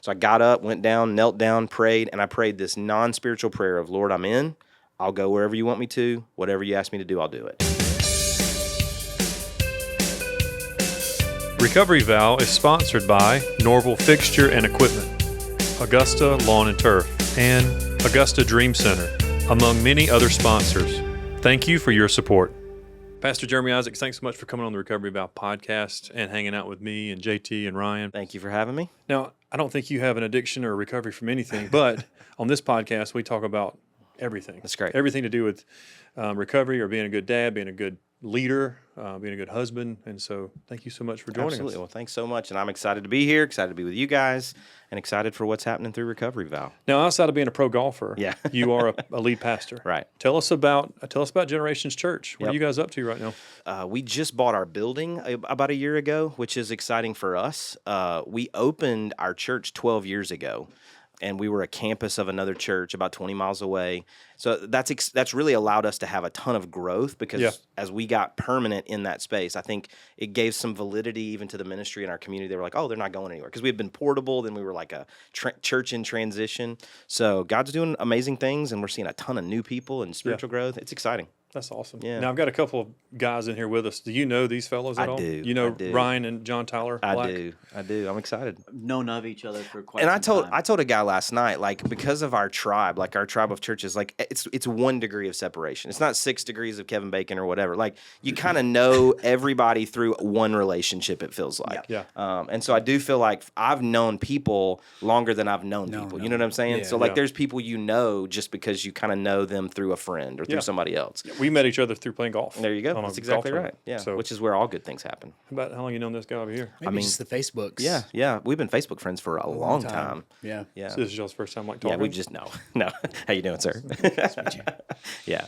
So I got up, went down, knelt down, prayed, and I prayed this non-spiritual prayer of, Lord, I'm in. I'll go wherever you want me to. Whatever you ask me to do, I'll do it. Recovery Vow is sponsored by Norval Fixture and Equipment, Augusta Lawn and Turf, and Augusta Dream Center, among many other sponsors. Thank you for your support. Pastor Jeremy Isaacs, thanks so much for coming on the Recovery Vow podcast and hanging out with me and JT and Ryan. Thank you for having me. Now, I don't think you have an addiction or a recovery from anything, but on this podcast, we talk about everything. That's great. Everything to do with recovery or being a good dad, being a good leader, being a good husband. And so thank you so much for joining Absolutely. us. Well, thanks so much. And I'm excited to be here, excited to be with you guys, and excited for what's happening through Recovery Vow. Now, outside of being a pro golfer, Yeah. you are a lead pastor. Right. Tell us about Generations Church. What are you guys up to right now? We just bought our building about a year ago, which is exciting for us. We opened our church 12 years ago, and we were a campus of another church about 20 miles away. So that's really allowed us to have a ton of growth because as we got permanent in that space, I think it gave some validity even to the ministry in our community. They were like, oh, they're not going anywhere because we had been portable. Then we were like a church in transition. So God's doing amazing things, and we're seeing a ton of new people and spiritual growth. It's exciting. That's awesome. Yeah. Now, I've got a couple of guys in here with us. Do you know these fellows at all? I do. You know I do. Ryan and John Tyler Black? I do. I'm excited. Known of each other for quite And some time. I told a guy last night, like, because of our tribe, like our tribe of churches, like it's 1 degree of separation. It's not 6 degrees of Kevin Bacon or whatever. Like, you kind of know everybody through one relationship, it feels like. Yeah. And so I do feel like I've known people longer than I've known people. You know what I'm saying? Yeah. So like, Yeah. there's people you know just because you kind of know them through a friend or through Yeah. somebody else. We met each other through playing golf. There you go. on a That's exactly golf right. tournament. Yeah. So, Which is where all good things happen. about how long you known this guy over here? Maybe mean, just the Facebooks. Yeah. We've been Facebook friends for a long time. Yeah. Yeah. So this is y'all's first time like Yeah, talking? we just no. How you doing, sir? Yeah.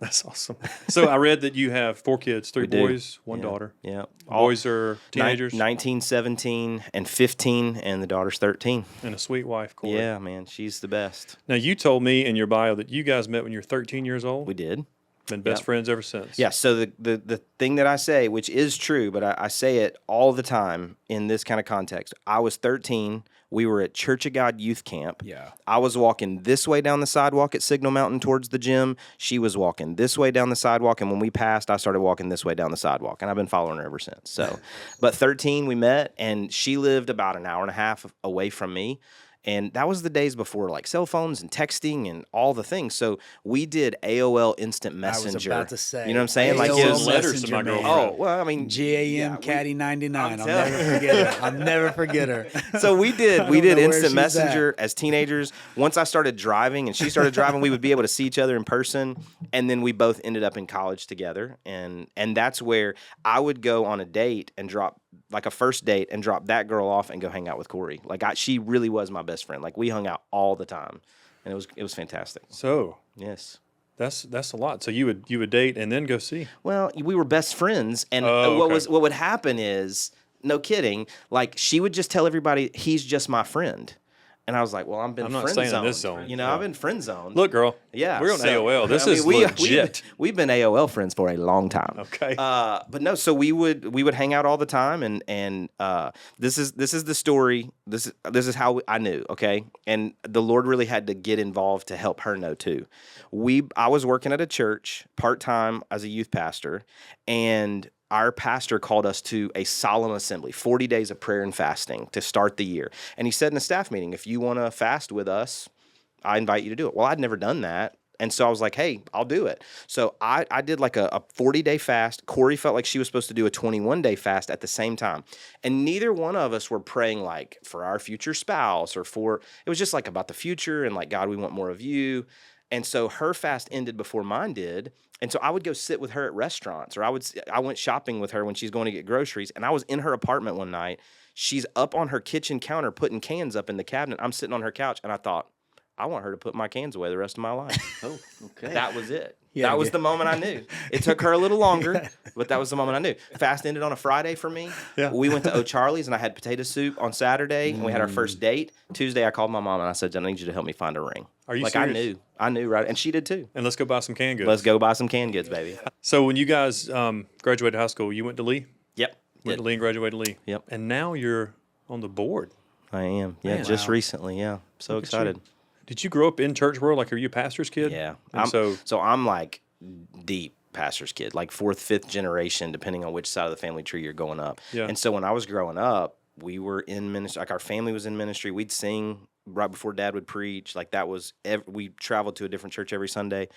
That's awesome. So I read that you have 4 kids, 3 We do. boys, 1 daughter. Yeah. Boys are teenagers 19, 17, and 15, and the daughter's 13. and a sweet wife, Corey. Yeah, man, she's the best. Now, you told me in your bio that you guys met when you were 13 years old. We did. Been best Yep. friends ever since. Yeah, so the thing that I say, which is true, but I say it all the time in this kind of context. I was 13. We were at Church of God Youth Camp. Yeah. I was walking this way down the sidewalk at Signal Mountain towards the gym. She was walking this way down the sidewalk, and when we passed, I started walking this way down the sidewalk, and I've been following her ever since. So, but 13, we met, and she lived about an hour and a half away from me. And that was the days before like cell phones and texting and all the things. So we did AOL Instant Messenger. about to say, you know what I'm saying? Like AOL it was letters to my Messenger, man. girlfriend. Oh, well, I mean, GAM Caddy 99. I'll telling never forget her. I'll never forget her. so we did don't know where Instant she's Messenger as teenagers. Once I started driving and she started driving, we would be able to see each other in person, and then we both ended up in college together. And that's where I would go on a date and drop like a first date and drop that girl off and go hang out with Corey. Like she really was my best friend. Like we hung out all the time, and it was fantastic. So Yes. that's a lot. So you would date and then go see. Well, we were best friends, and Oh, okay. what would happen is, no kidding, like she would just tell everybody he's just my friend, and I was like, well, I'm not friend staying in zoned. this zone. You know, Yeah. I've been friend zoned. Look, girl. Yeah, We're on so, AOL. This I mean, is we've legit. We've been AOL friends for a long time. Okay. But no, so we would hang out all the time, and this is the story. This is how I knew. Okay, and the Lord really had to get involved to help her know too. I was working at a church part time as a youth pastor, and our pastor called us to a solemn assembly, 40 days of prayer and fasting to start the year. And he said in a staff meeting, if you want to fast with us, I invite you to do it. Well, I'd never done that. And so I was like, hey, I'll do it. So I did like a 40-day fast. Corey felt like she was supposed to do a 21-day fast at the same time. And neither one of us were praying like for our future spouse or it was just like about the future and like, God, we want more of you. And so her fast ended before mine did. And so I would go sit with her at restaurants, or I went shopping with her when she's going to get groceries. And I was in her apartment one night. She's up on her kitchen counter putting cans up in the cabinet. I'm sitting on her couch, and I thought, I want her to put my cans away the rest of my life. Oh, okay. That was it. Yeah, That was yeah. the moment I knew. It took her a little longer, but that was the moment I knew. Fast ended on a Friday for me. Yeah. We went to O'Charlie's, and I had potato soup on Saturday, and we had our first date. Tuesday, I called my mom, and I said, I need you to help me find a ring. Are you like, serious? I knew, right? And she did too. And let's go buy some canned goods. Let's go buy some canned goods, baby. So when you guys graduated high school, you went to Lee? Yep. Went to Lee and graduated Lee. Yep. And now you're on the board. I am. Yeah, Man. just Wow. recently. Yeah, so Look at you. excited. Did you grow up in church world? Like, are you a pastor's kid? Yeah. And So I'm like deep pastor's kid, like fourth, fifth generation, depending on which side of the family tree you're going up. Yeah. And so when I was growing up, we were in ministry. Like our family was in ministry. We'd sing right before Dad would preach. Like that was we traveled to a different church every Sunday.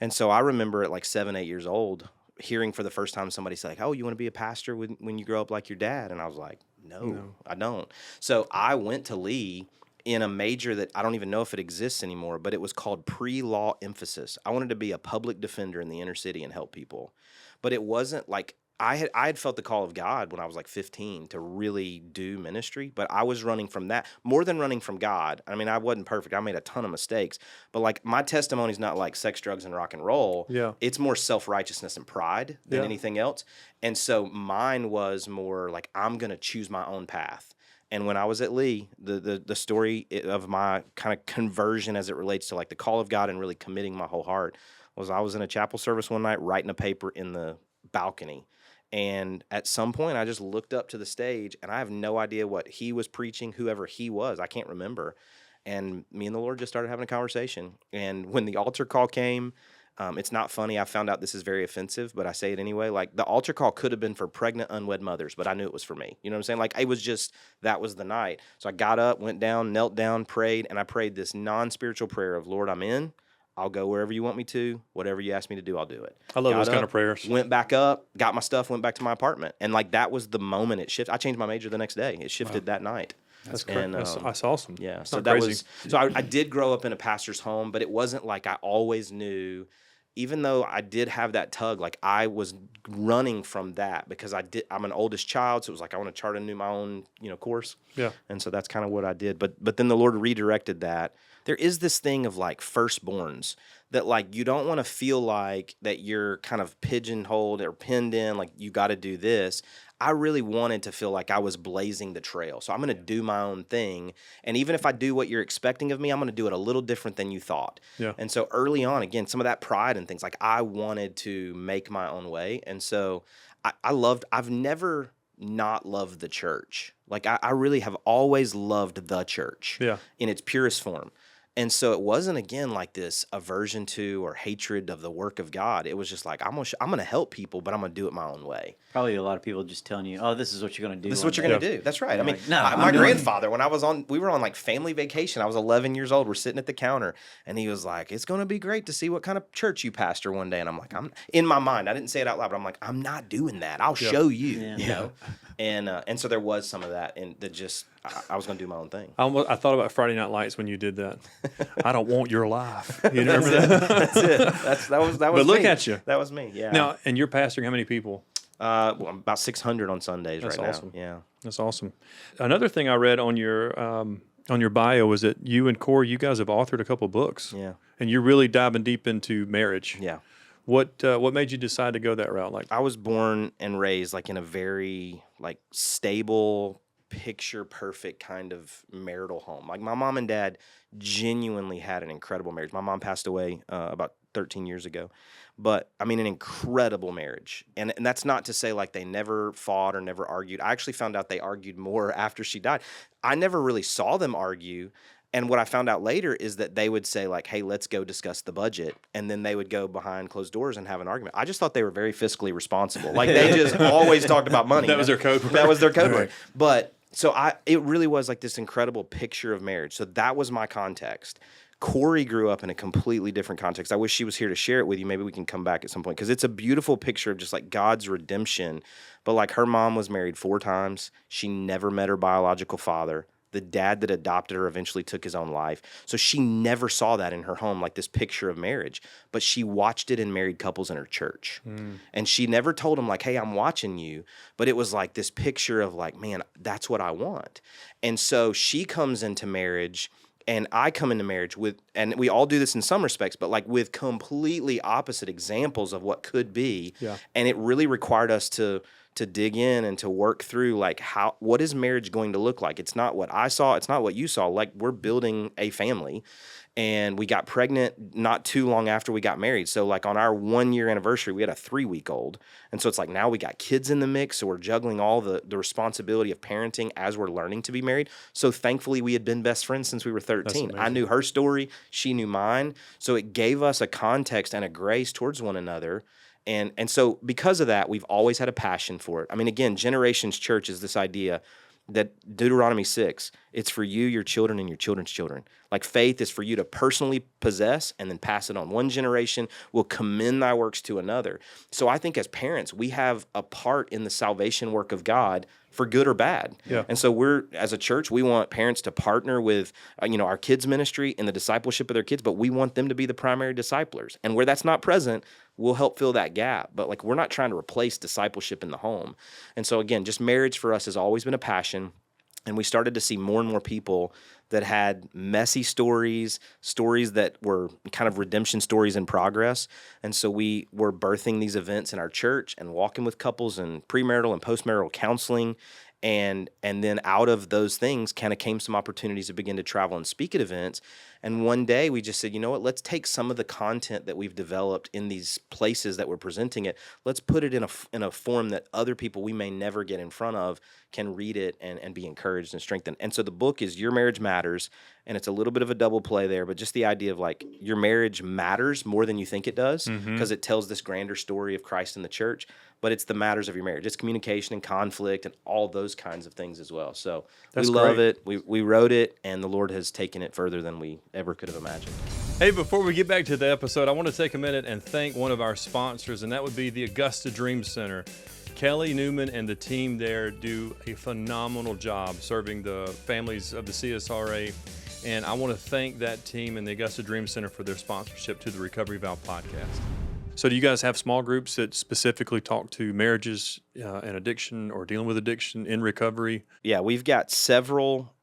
And so I remember at like 7, 8 years old, hearing for the first time somebody say, like, "Oh, you want to be a pastor when you grow up like your dad?" And I was like, "No, I don't." So I went to Lee in a major that I don't even know if it exists anymore, but it was called pre-law emphasis. I wanted to be a public defender in the inner city and help people. But it wasn't like I had felt the call of God when I was like 15 to really do ministry, but I was running from that more than running from God. I mean, I wasn't perfect. I made a ton of mistakes, but like my testimony is not like sex, drugs, and rock and roll. Yeah. It's more self-righteousness and pride than Yeah. anything else. And so mine was more like, I'm going to choose my own path. And when I was at Lee, the story of my kind of conversion as it relates to like the call of God and really committing my whole heart was I was in a chapel service one night writing a paper in the balcony. And at some point, I just looked up to the stage, and I have no idea what he was preaching, whoever he was. I can't remember. And me and the Lord just started having a conversation. And when the altar call came, it's not funny. I found out this is very offensive, but I say it anyway. Like the altar call could have been for pregnant, unwed mothers, but I knew it was for me. You know what I'm saying? Like it was just, that was the night. So I got up, went down, knelt down, prayed, and I prayed this non-spiritual prayer of, Lord, I'm in. I'll go wherever you want me to. Whatever you ask me to do, I'll do it. I love Got those kind up, of prayers. Went back up, got my stuff, went back to my apartment. And like that was the moment it shifted. I changed my major the next day. It shifted that night. That's great. And, That's awesome. Yeah. It's So not that crazy. was, so I did grow up in a pastor's home, but it wasn't like I always knew, even though I did have that tug, like I was running from that because I'm an oldest child. So it was like, I want to chart my own, course. Yeah. And so that's kind of what I did. But then the Lord redirected that. There is this thing of like firstborns that like you don't want to feel like that you're kind of pigeonholed or pinned in, like you got to do this. I really wanted to feel like I was blazing the trail. So I'm going to do my own thing. And even if I do what you're expecting of me, I'm going to do it a little different than you thought. Yeah. And so early on, again, some of that pride and things, like I wanted to make my own way. And so I've never not loved the church. Like I really have always loved the church Yeah. in its purest form. And so it wasn't, again, like this aversion to or hatred of the work of God. It was just like, I'm gonna help people, but I'm going to do it my own way. Probably a lot of people just telling you, "Oh, this is what you're going to do." This is what you're going to do. That's right. I You're mean, like, "No, my I'm doing it." grandfather, when we were on like family vacation. I was 11 years old. We're sitting at the counter, and he was like, "It's going to be great to see what kind of church you pastor one day." And I'm like, in my mind, I didn't say it out loud, but I'm like, I'm not doing that. I'll show you, Yeah. you know? And so there was some of that, and that just, I was going to do my own thing. I thought about Friday Night Lights when you did that. I don't want your life. You remember that? That's it. That was But look me. at you. That was me. Yeah. Now, and you're pastoring how many people? Well, I'm about 600 on Sundays That's right awesome. now. Yeah. That's awesome. Another thing I read on your bio was that you and Corey, you guys have authored a couple of books. Yeah. And you're really diving deep into marriage. Yeah. What made you decide to go that route? Like, I was born and raised like in a very like stable, picture perfect kind of marital home. Like my mom and dad genuinely had an incredible marriage. My mom passed away about 13 years ago, but I mean an incredible marriage. And that's not to say like they never fought or never argued. I actually found out they argued more after she died. I never really saw them argue. And what I found out later is that they would say like, "Hey, let's go discuss the budget." And then they would go behind closed doors and have an argument. I just thought they were very fiscally responsible. Like they just always talked about money. That was their code word. That was their code Right. word. But so it really was like this incredible picture of marriage. So that was my context. Corey grew up in a completely different context. I wish she was here to share it with you. Maybe we can come back at some point because it's a beautiful picture of just like God's redemption. But like her mom was married 4 times. She never met her biological father. The dad that adopted her eventually took his own life. So she never saw that in her home, like this picture of marriage. But she watched it in married couples in her church. And she never told them like, "Hey, I'm watching you." But it was like this picture of like, man, that's what I want. And so she comes into marriage and I come into marriage with, and we all do this in some respects, but like with completely opposite examples of what could be. Yeah. And it really required us to to dig in and to work through like what is marriage going to look like. It's not what I saw, it's not what you saw. Like, we're building a family, and we got pregnant not too long after we got married. So like on our 1-year anniversary, we had a 3-week-old. And so it's like now we got kids in the mix. So we're juggling all the responsibility of parenting as we're learning to be married. So thankfully we had been best friends since we were 13. I knew her story. She knew mine. So it gave us a context and a grace towards one another. And so because of that, we've always had a passion for it. I mean, again, Generations Church is this idea that Deuteronomy 6, it's for you, your children, and your children's children. Like, faith is for you to personally possess and then pass it on. One generation will commend thy works to another. So I think as parents, we have a part in the salvation work of God for good or bad. Yeah. And so as a church, we want parents to partner with, our kids' ministry in the discipleship of their kids, but we want them to be the primary disciplers. And where that's not present, we'll help fill that gap. But like, we're not trying to replace discipleship in the home. And so again, just marriage for us has always been a passion. And we started to see more and more people that had messy stories that were kind of redemption stories in progress. And so we were birthing these events in our church and walking with couples and premarital and postmarital counseling. And then out of those things kind of came some opportunities to begin to travel and speak at events. And one day we just said, you know what, let's take some of the content that we've developed in these places that we're presenting it, let's put it in a form that other people we may never get in front of can read it and be encouraged and strengthened. And so the book is Your Marriage Matters, and it's a little bit of a double play there, but just the idea of like, your marriage matters more than you think it does, because it tells this grander story of Christ and the church, but it's the matters of your marriage. It's communication and conflict and all those kinds of things as well. So That's we love great. it. We wrote it, and the Lord has taken it further than we ever could have imagined. Hey, before we get back to the episode, I want to take a minute and thank one of our sponsors, and that would be the Augusta Dream Center. Kelly Newman and the team there do a phenomenal job serving the families of the CSRA, and I want to thank that team and the Augusta Dream Center for their sponsorship to the Recovery Valve podcast. So do you guys have small groups that specifically talk to marriages and addiction or dealing with addiction in recovery? Yeah, we've got several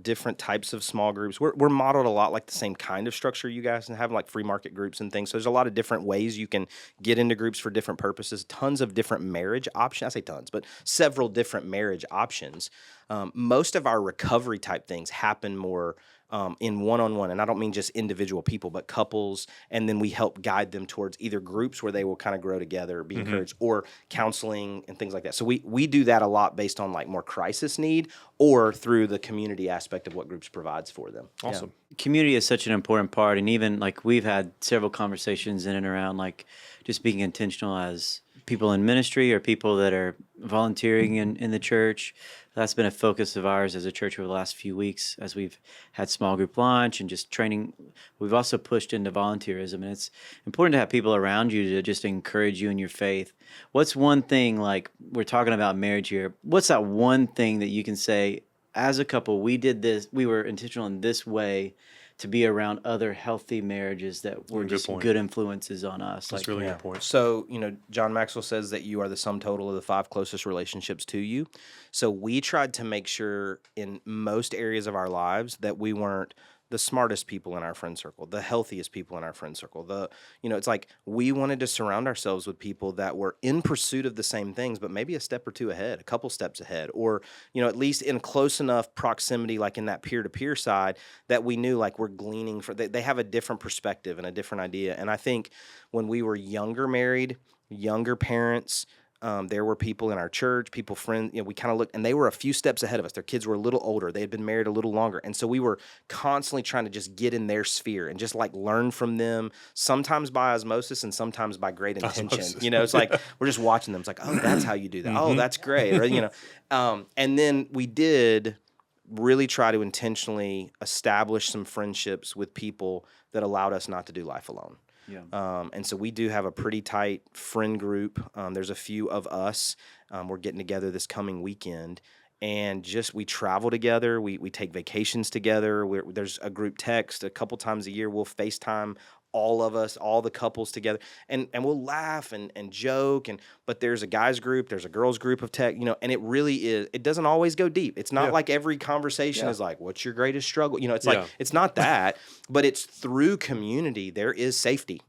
different types of small groups. We're modeled a lot like the same kind of structure you guys have, like free market groups and things. So there's a lot of different ways you can get into groups for different purposes. Tons of different marriage options. I say tons, but several different marriage options. Most of our recovery type things happen more in one-on-one, and I don't mean just individual people, but couples, and then we help guide them towards either groups where they will kind of grow together, be encouraged, or counseling and things like that. So we do that a lot based on like more crisis need or through the community aspect of what groups provides for them. Awesome. Community is such an important part, and even like we've had several conversations in and around like just being intentional as people in ministry or people that are volunteering in the church. That's been a focus of ours as a church over the last few weeks as we've had small group lunch and just training. We've also pushed into volunteerism, and it's important to have people around you to just encourage you in your faith. What's one thing, like we're talking about marriage here, what's that one thing that you can say, as a couple, we did this, we were intentional in this way to be around other healthy marriages that were just point. good influences on us? That's Like, really good point. So, John Maxwell says that you are the sum total of the 5 closest relationships to you. So we tried to make sure in most areas of our lives that we weren't the smartest people in our friend circle, the healthiest people in our friend circle. It's like we wanted to surround ourselves with people that were in pursuit of the same things, but maybe a step or two ahead, a couple steps ahead, or, at least in close enough proximity, like in that peer-to-peer side, that we knew like we're gleaning they have a different perspective and a different idea. And I think when we were younger married, younger parents, there were people in our church, friends, we kind of looked, and they were a few steps ahead of us. Their kids were a little older. They had been married a little longer. And so we were constantly trying to just get in their sphere and just like learn from them, sometimes by osmosis and sometimes by great intention. It's like we're just watching them. It's like, oh, that's how you do that. Oh, that's great. Or, and then we did really try to intentionally establish some friendships with people that allowed us not to do life alone. yeah. And so we do have a pretty tight friend group. There's a few of us. We're getting together this coming weekend, and we travel together. We take vacations together. There's a group text a couple times a year. We'll FaceTime all of us, all the couples together, and we'll laugh and joke. But there's a guys group, there's a girls group of tech, and it really is. It doesn't always go deep. It's not like every conversation is like, "What's your greatest struggle?" It's like it's not that, but it's through community there is safety,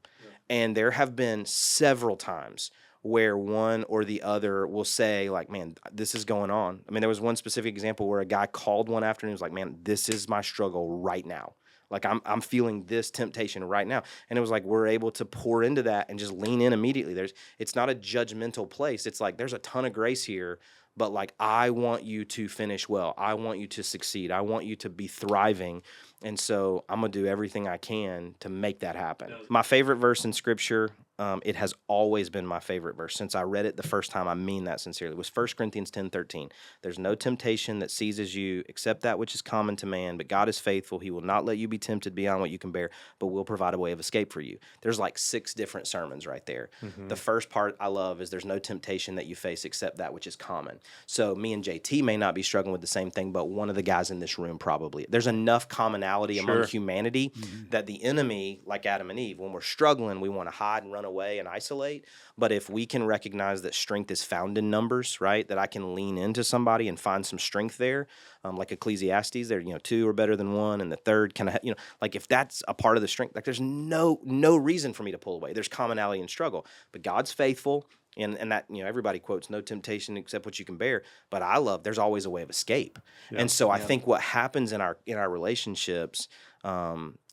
and there have been several times where one or the other will say like, man, this is going on. I mean, there was one specific example where a guy called one afternoon and was like, man, this is my struggle right now. Like I'm feeling this temptation right now. And it was like, we're able to pour into that and just lean in immediately. It's not a judgmental place. It's like, there's a ton of grace here, but like, I want you to finish well. I want you to succeed. I want you to be thriving. And so I'm going to do everything I can to make that happen. My favorite verse in scripture, it has always been my favorite verse. Since I read it the first time, I mean that sincerely. It was 1 Corinthians 10:13. There's no temptation that seizes you except that which is common to man, but God is faithful. He will not let you be tempted beyond what you can bear, but will provide a way of escape for you. There's like 6 different sermons right there. The first part I love is there's no temptation that you face except that which is common. So me and JT may not be struggling with the same thing, but one of the guys in this room probably. There's enough commonality among humanity that the enemy, like Adam and Eve, when we're struggling, we want to hide and run away and isolate. But if we can recognize that strength is found in numbers, right? That I can lean into somebody and find some strength there, like Ecclesiastes, there, 2 are better than 1, and the third kind of, like if that's a part of the strength, like there's no reason for me to pull away. There's commonality and struggle, but God's faithful. And that, everybody quotes no temptation except what you can bear. But I love there's always a way of escape. Yeah. And so I think what happens in our relationships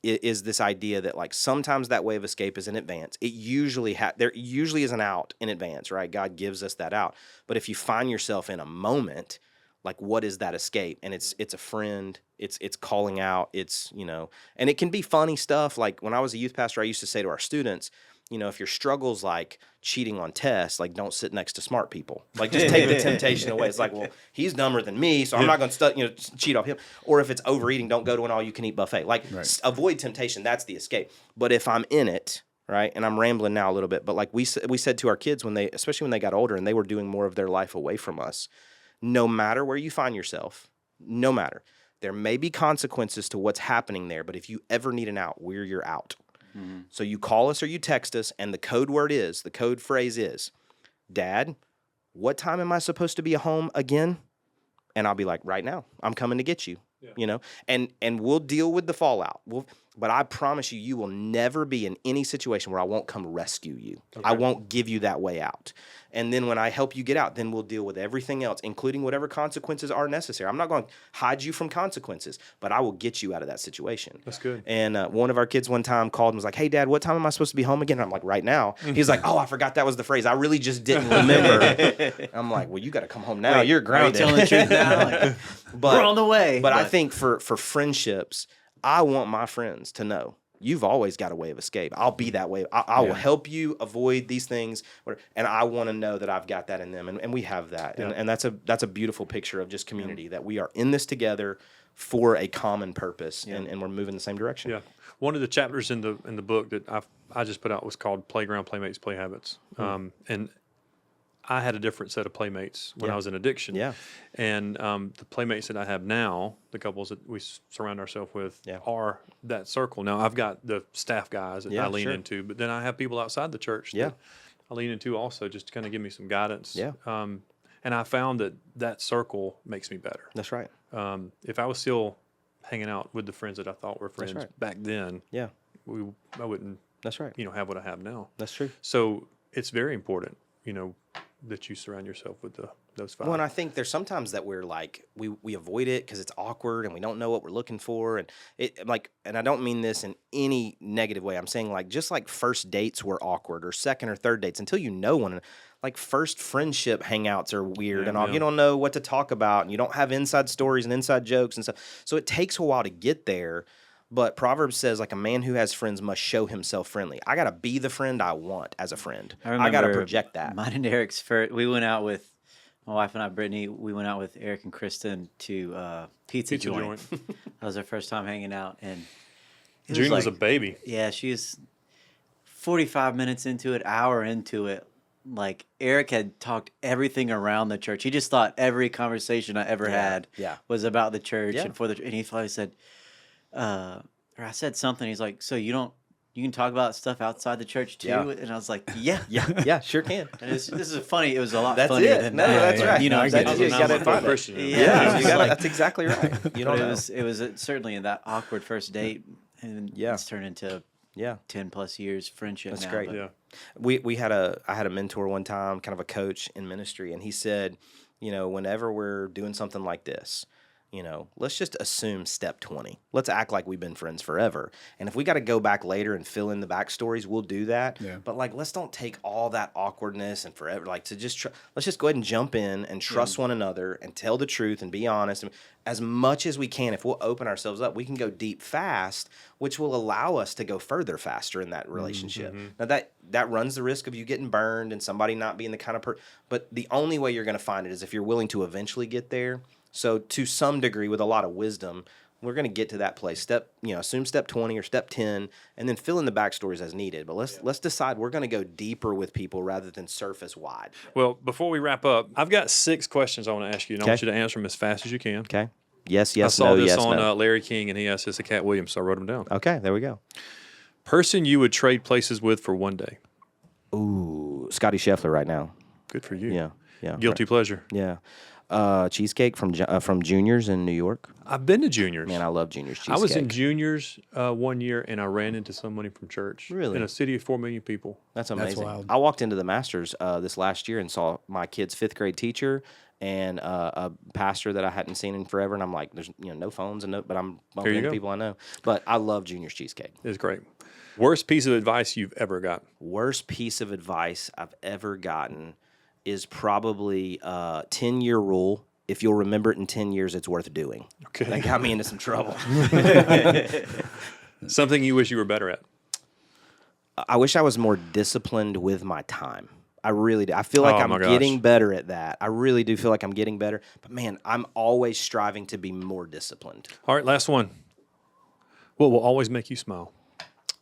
is this idea that like sometimes that way of escape is in advance. It usually there usually is an out in advance, right? God gives us that out. But if you find yourself in a moment, like what is that escape? And it's a friend, it's calling out, it's, and it can be funny stuff. Like when I was a youth pastor, I used to say to our students, if your struggle's like cheating on tests, like don't sit next to smart people. Like just take the temptation away. It's like, well, he's dumber than me, so I'm not going to cheat off him. Or if it's overeating, don't go to an all-you-can-eat buffet. Like avoid temptation. That's the escape. But if I'm in it, right, and I'm rambling now a little bit, but like we said to our kids especially when they got older and they were doing more of their life away from us, no matter where you find yourself, no matter, there may be consequences to what's happening there. But if you ever need an out, you're out. Mm-hmm. So you call us or you text us, and the code phrase is, Dad, what time am I supposed to be home again? And I'll be like, right now, I'm coming to get you, and we'll deal with the fallout. But I promise you will never be in any situation where I won't come rescue you. Okay. I won't give you that way out. And then when I help you get out, then we'll deal with everything else, including whatever consequences are necessary. I'm not going to hide you from consequences, but I will get you out of that situation. That's good. And one of our kids one time called and was like, hey, Dad, what time am I supposed to be home again? And I'm like, right now. He's like, oh, I forgot that was the phrase. I really just didn't remember. I'm like, well, you got to come home now. You're grounded. Are you telling the truth now? We're on the way. But I think for friendships, I want my friends to know you've always got a way of escape. I'll be that way. I will help you avoid these things, and I want to know that I've got that in them, and we have that, and that's a beautiful picture of just community, that we are in this together for a common purpose, and we're moving in the same direction. Yeah, one of the chapters in the book that I just put out was called Playground Playmates Play Habits, and I had a different set of playmates when I was in addiction. Yeah. And the playmates that I have now, the couples that we surround ourselves with, are that circle. Now, I've got the staff guys that I lean into, but then I have people outside the church that I lean into also just to kind of give me some guidance. Yeah. And I found that circle makes me better. That's right. If I was still hanging out with the friends that I thought were friends back then, I wouldn't have what I have now. That's true. So it's very important, that you surround yourself with those 5. Well, and I think there's sometimes that we're like, we avoid it because it's awkward and we don't know what we're looking for. And and I don't mean this in any negative way. I'm saying just like first dates were awkward, or second or third dates, until you know one. Like first friendship hangouts are weird and all. You don't know what to talk about, and you don't have inside stories and inside jokes and stuff. So it takes a while to get there. But Proverbs says, like, a man who has friends must show himself friendly. I got to be the friend I want as a friend. I got to project that. Mine and Eric's first, we went out with, my wife and I, Brittany, we went out with Eric and Kristen to Pizza Joint. That was our first time hanging out. And June was a baby. Yeah, she was 45 minutes into it, hour into it. Like, Eric had talked everything around the church. He just thought every conversation I ever had was about the church and and he finally said, or I said something. He's like, so you can talk about stuff outside the church too? Yeah. And I was like, yeah, sure can. And this is funny. It was a lot funnier than that. That's right. You know, you got to find Christian. that's exactly right. It was certainly in that awkward first date, and it's turned into 10 plus years friendship. That's now, great. But, I had a mentor one time, kind of a coach in ministry, and he said, whenever we're doing something like this, let's just assume step 20. Let's act like we've been friends forever. And if we got to go back later and fill in the backstories, we'll do that. Yeah. But let's don't take all that awkwardness and forever, let's just go ahead and jump in and trust one another and tell the truth and be honest. As much as we can, if we'll open ourselves up, we can go deep fast, which will allow us to go further faster in that relationship. Now that runs the risk of you getting burned and somebody not being the kind of but the only way you're going to find it is if you're willing to eventually get there. So to some degree, with a lot of wisdom, we're going to get to that place. Assume step 20 or step 10, and then fill in the backstories as needed. But let's decide we're going to go deeper with people rather than surface wide. Well, before we wrap up, I've got 6 questions I want to ask you, and I want you to answer them as fast as you can. Okay. Yes, I saw no, this yes, on no. Larry King, and he asked this to Cat Williams, so I wrote them down. Okay, there we go. Person you would trade places with for one day. Ooh, Scotty Scheffler right now. Good for you. Yeah. Guilty pleasure. Yeah. Cheesecake from Juniors in New York. I've been to Juniors. Man, I love Juniors cheesecake. I was in Juniors one year, and I ran into somebody from church. Really? In a city of 4 million people. That's amazing. wild. I walked into the Masters this last year and saw my kid's 5th grade teacher and a pastor that I hadn't seen in forever, and I'm like, there's no phones but I'm bumping into people I know. But I love Juniors cheesecake. It's great. Worst piece of advice you've ever got? Worst piece of advice I've ever gotten is probably 10-year rule. If you'll remember it in 10 years, it's worth doing. Okay. That got me into some trouble. Something you wish you were better at? I wish I was more disciplined with my time. I really do. I feel like Oh, I'm my gosh. getting better at that. I really do feel like I'm getting better. But, man, I'm always striving to be more disciplined. All right, last one. What will always make you smile?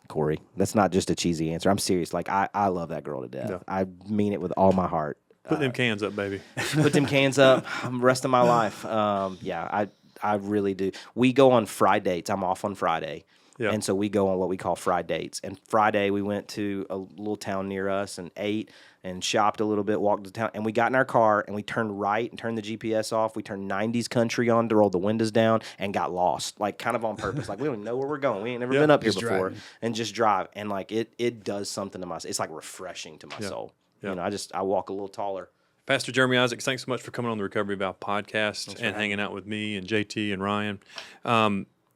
Corey, that's not just a cheesy answer. I'm serious. I love that girl to death. Yeah. I mean it with all my heart. Put them cans up, baby. Put them cans up the rest of my life. I really do. We go on Fridays. I'm off on Friday. Yeah. And so we go on what we call Fridays. And Friday we went to a little town near us and ate and shopped a little bit, walked to town. And we got in our car and we turned right and turned the GPS off. We turned 90s country on to roll the windows down and got lost, kind of on purpose. We don't even know where we're going. We ain't never been up here before. driving. And just drive. And it does something to my soul. It's refreshing to my soul. Yeah. I walk a little taller. Pastor Jeremy Isaacs, thanks so much for coming on the Recovery Valve podcast and hanging out with me and JT and Ryan.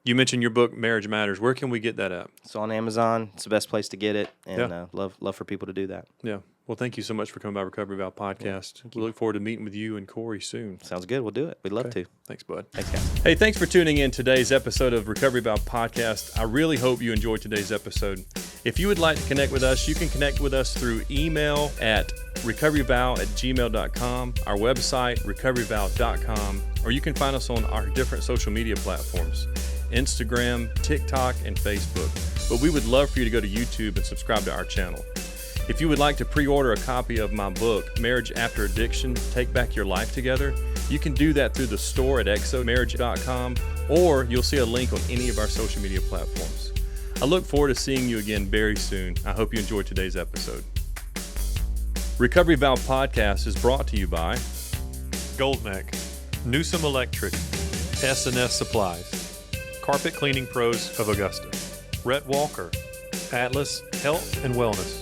You mentioned your book, Marriage Matters. Where can we get that at? It's on Amazon. It's the best place to get it. And love for people to do that. Yeah. Well, thank you so much for coming by Recovery Valve podcast. We look forward to meeting with you and Corey soon. Sounds good. We'll do it. We'd love to. Thanks, bud. Thanks, guys. Hey, thanks for tuning in today's episode of Recovery Valve Podcast. I really hope you enjoyed today's episode. If you would like to connect with us, you can connect with us through email at recoveryvalve@gmail.com, our website, recoveryvalve.com, or you can find us on our different social media platforms, Instagram, TikTok, and Facebook. But we would love for you to go to YouTube and subscribe to our channel. If you would like to pre-order a copy of my book, Marriage After Addiction, Take Back Your Life Together, you can do that through the store at exomarriage.com, or you'll see a link on any of our social media platforms. I look forward to seeing you again very soon. I hope you enjoyed today's episode. Recovery Valve Podcast is brought to you by Goldneck, Newsom Electric, S&S Supplies, Carpet Cleaning Pros of Augusta, Rhett Walker, Atlas Health and Wellness,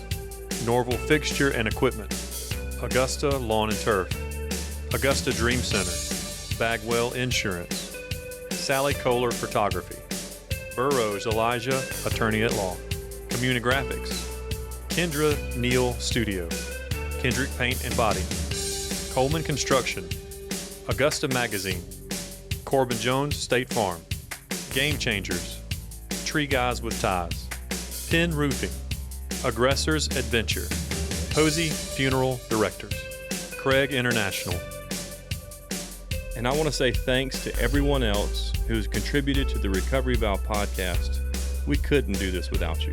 Norval Fixture and Equipment, Augusta Lawn and Turf, Augusta Dream Center, Bagwell Insurance, Sally Kohler Photography, Burroughs Elijah, Attorney at Law, Communigraphics, Kendra Neal Studio, Kendrick Paint and Body, Coleman Construction, Augusta Magazine, Corbin Jones State Farm, Game Changers, Tree Guys with Ties, Penn Roofing, Aggressors Adventure, Posey Funeral Directors, Craig International. And I want to say thanks to everyone else who's contributed to the Recovery Valve podcast. We couldn't do this without you.